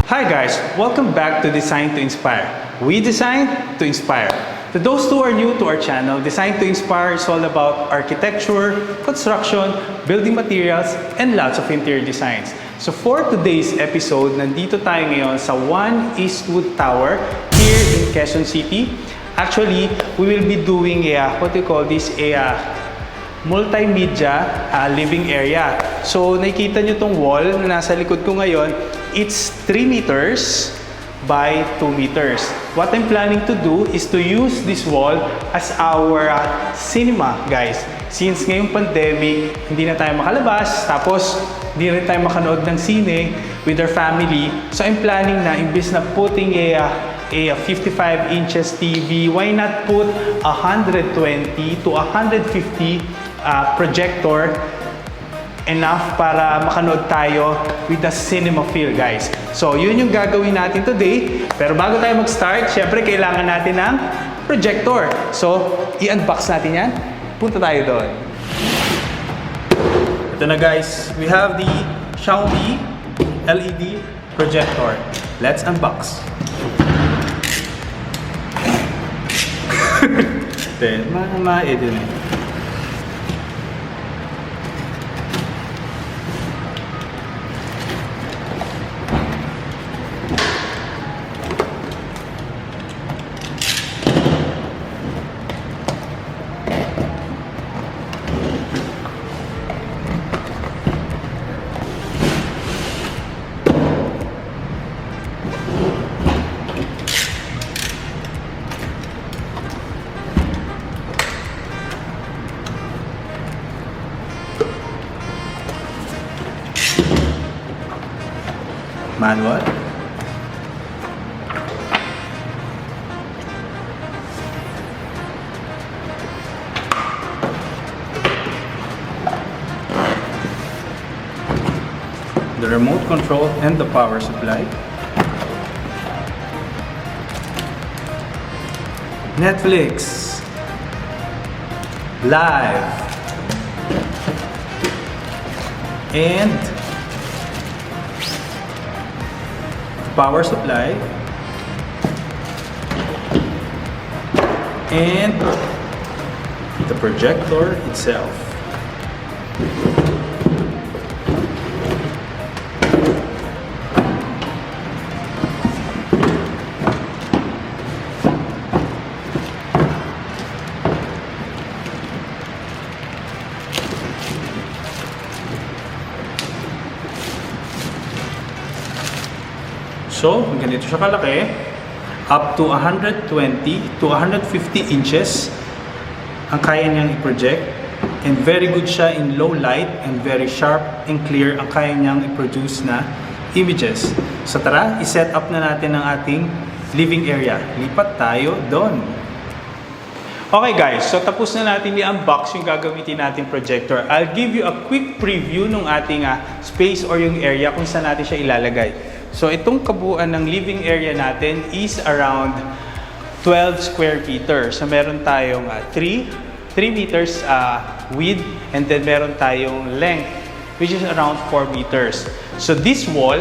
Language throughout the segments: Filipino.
Hi guys, welcome back to Design to Inspire. We design to inspire. To those who are new to our channel, Design to Inspire is all about architecture, construction, building materials, and lots of interior designs. So for today's episode, nandito tayo ngayon sa 1 Eastwood Tower here in Quezon City. Actually, we will be doing a multimedia living area. So nakikita nyo tong wall na nasa likod ko ngayon. It's 3 meters by 2 meters. What I'm planning to do is to use this wall as our cinema, guys. Since ngayong pandemic, hindi na tayo makalabas, tapos hindi rin tayo makanood ng sine with our family. So I'm planning na imbis na putting a 55 inches TV, why not put 120 to 150 projector, enough para makanood tayo with the cinema feel, guys. So, yun yung gagawin natin today. Pero bago tayo mag-start, syempre kailangan natin ng projector. So, i-unbox natin yan. Punta tayo doon. Ito na, guys. We have the Xiaomi LED projector. Let's unbox. Then, ma-edit. Manual. The remote control and the power supply. Netflix. Live. And power supply and the projector itself. So, ganito siya kalaki, up to 120 to 150 inches ang kaya niyang i-project, and very good siya in low light and very sharp and clear ang kaya niyang i-produce na images. So tara, i-set up na natin ang ating living area. Lipat tayo doon. Okay guys, so tapos na natin i-unbox yung gagamitin natin projector. I'll give you a quick preview ng ating space or yung area kung saan natin siya ilalagay. So itong kabuuan ng living area natin is around 12 square meters. So meron tayong 3 meters width, and then meron tayong length which is around 4 meters. So this wall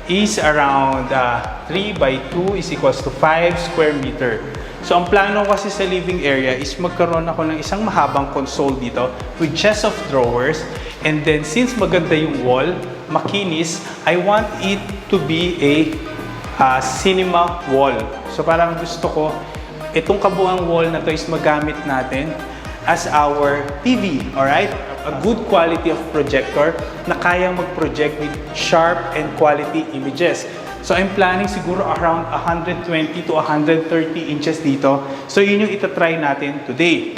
is around 3 by 2 is equals to 5 square meter. So ang plano kasi sa living area is magkaroon ako ng isang mahabang console dito with chest of drawers, and then since maganda yung wall, makinis, I want it to be a cinema wall. So parang gusto ko, itong kabuang wall na to is magamit natin as our TV, alright? A good quality of projector na kayang mag-project with sharp and quality images. So I'm planning siguro around 120 to 130 inches dito. So yun yung itatry natin today.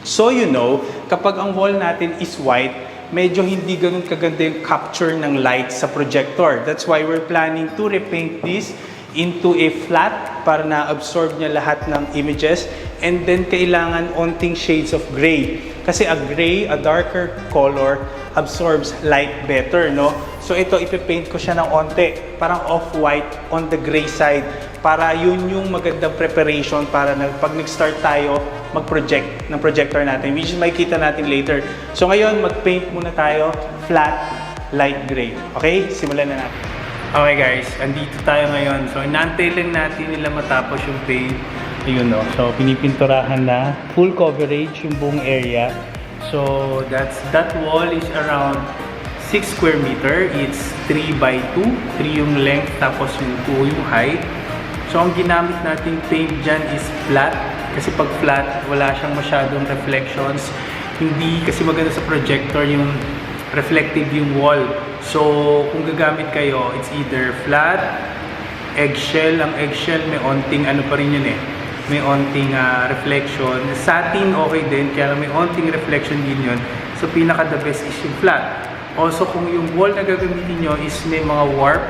So you know, kapag ang wall natin is white, medyo hindi ganun kaganda yung capture ng light sa projector. That's why we're planning to repaint this into a flat para na-absorb niya lahat ng images, and then kailangan onting shades of gray. Kasi a gray, a darker color, absorbs light better, no? So ito, ipipaint ko siya ng onte, parang off-white on the gray side, para yun yung magandang preparation para pag nag-start tayo mag-project ng projector natin, which is makikita natin later. So ngayon, mag-paint muna tayo flat, light gray. Okay? Simulan na natin. Okay guys, andito tayo ngayon. So inaantay lang natin nila matapos yung paint. Ayun no. So pinipinturahan na. Full coverage yung buong area. So that wall is around 6 square meter. It's 3 by 2. 3 yung length tapos yung 2 yung height. So ang ginamit nating paint dyan is flat. Kasi pag flat, wala siyang masyadong reflections. Hindi kasi maganda sa projector yung reflective yung wall. So, kung gagamit kayo, it's either flat, eggshell. Ang eggshell may onting ano pa rin yun eh. May onting reflection. Satin okay din, kaya may onting reflection din yun. So, pinaka the best is yung flat. Also, kung yung wall na gagamitin nyo is may mga warp,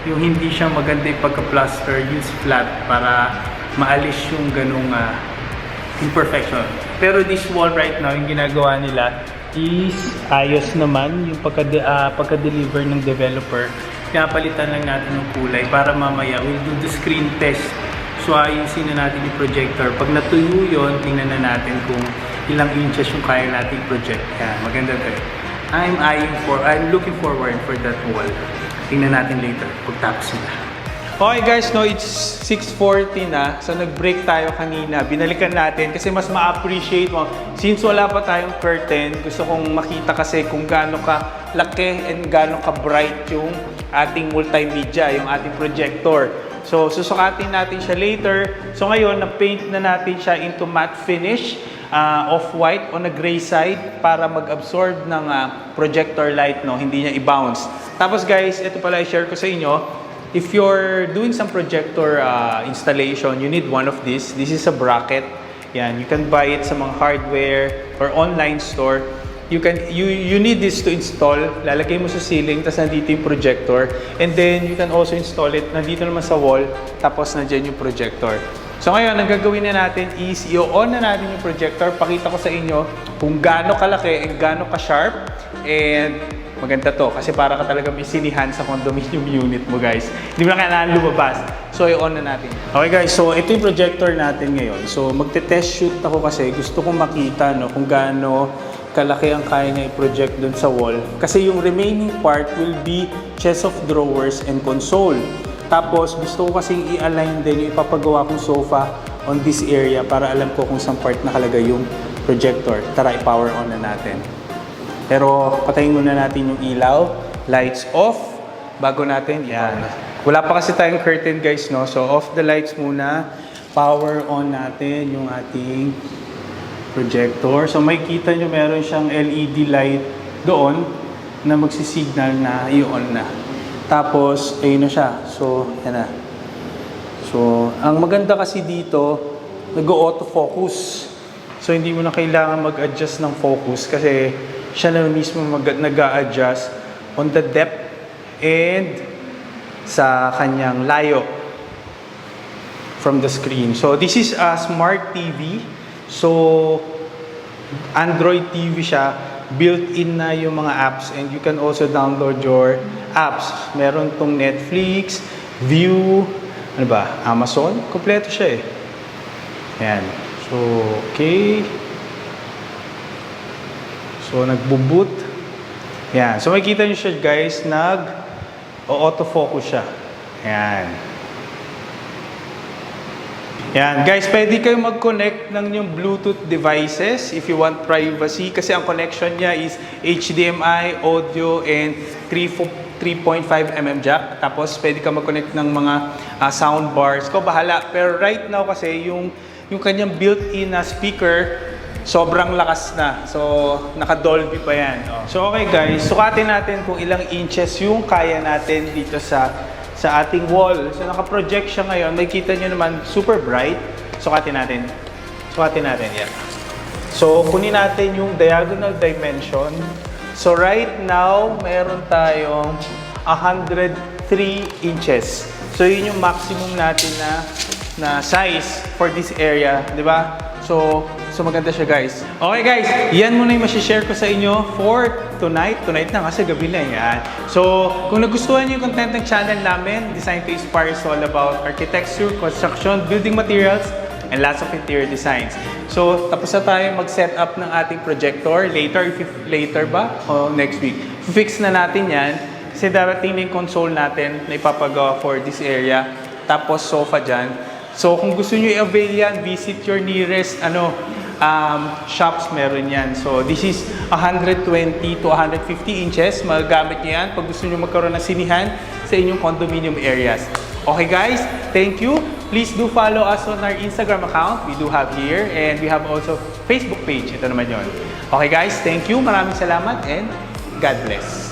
yung hindi siya maganda yung pagka-plaster, use flat para maalis yung ganung imperfection. Pero this wall right now, yung ginagawa nila, is ayos naman yung pagka-deliver ng developer. Pinapalitan lang natin ng kulay para mamaya we'll do the screen test. So ayusin na natin yung projector. Pag natuyo yun, tingnan na natin kung ilang inches yung kaya natin project. Yan, maganda to. I'm looking forward for that wall. Tingnan natin later pagtapos nila. Okay guys, no, it's 6:40 na. So nag-break tayo kanina. Binalikan natin kasi mas ma-appreciate mo. Since wala pa tayong curtain, gusto kong makita kasi kung gaano ka laki and gaano ka bright yung ating multimedia, yung ating projector. So susukatin natin siya later. So ngayon, na-paint na natin siya into matte finish, off-white on the gray side para mag-absorb ng projector light, no, hindi niya i-bounce. Tapos guys, ito pala i-share ko sa inyo. If you're doing some projector installation, you need one of these. This is a bracket. Yan, you can buy it sa mga hardware or online store. You need this to install. Lalagay mo sa ceiling, tapos nandito yung projector. And then you can also install it nandito naman sa wall, tapos nandiyan yung projector. So ngayon, ang gagawin na natin is i-on na natin yung projector. Pakita ko sa inyo kung gaano kalaki and gaano ka-sharp. And maganda to kasi para ka talaga may sinihan sa condominium unit mo guys. Hindi mo na kailangan lumabas. So i-on na natin. Okay guys, so ito yung projector natin ngayon. So magte-test shoot ako kasi gusto kong makita no, kung gaano kalaki ang kaya niya i-project dun sa wall. Kasi yung remaining part will be chest of drawers and console. Tapos gusto ko kasing i-align din yung ipapagawa kong sofa on this area para alam ko kung saan part nakalagay yung projector. Tara, i-power on na natin. Pero patayin muna natin yung ilaw, lights off, bago natin yan. Wala pa kasi tayong curtain guys, no? So off the lights muna, power on natin yung ating projector. So makikita nyo meron siyang LED light doon na magsisignal na i-on na. Tapos, ayun na siya. So, yan na. So, ang maganda kasi dito, nag-auto-focus. So, hindi mo na kailangan mag-adjust ng focus kasi siya na mismo nag-a-adjust on the depth and sa kanyang layo from the screen. So, this is a smart TV. So, Android TV siya. Built-in na yung mga apps and you can also download your apps. Meron tong Netflix, View, ano ba, Amazon. Kompleto siya eh. Ayan. So, okay. So, nagbo-boot. Ayan. So, makikita nyo siya guys, nag-autofocus siya. Ayan. Yan. Guys, pwede kayo mag-connect ng yung Bluetooth devices if you want privacy kasi ang connection niya is HDMI, audio, and 3.5mm jack. Tapos, pwede ka mag-connect ng mga soundbars. Ko bahala. Pero right now kasi, yung kanyang built-in na speaker, sobrang lakas na. So, naka-Dolby pa yan. So, okay guys, sukatin natin kung ilang inches yung kaya natin dito sa ating wall. So, naka-project siya ngayon. Makikita nyo naman, super bright. Sukatin natin. Sukatin natin, yan. So, kunin natin yung diagonal dimension. So, right now, meron tayong 103 inches. So, yun yung maximum natin na size for this area. Di ba? So maganda siya guys. Okay guys, yan muna yung masishare ko sa inyo for tonight. Tonight na kasi gabi na yan. So kung nagustuhan niyo yung content ng channel namin, Design to Inspire is all about architecture, construction, building materials, and lots of interior designs. So tapos na tayo mag-set up ng ating projector. Later ba? O next week. Fix na natin yan. Kasi darating na yung console natin na ipapagawa for this area. Tapos sofa dyan. So kung gusto nyo i-avail yan, visit your nearest shops, meron yan. So this is 120 to 150 inches. Magagamit nyo yan pag gusto nyo magkaroon ng sinihan sa inyong condominium areas. Okay guys, thank you. Please do follow us on our Instagram account. We do have here. And we have also Facebook page. Ito naman yon. Okay guys, thank you. Maraming salamat and God bless.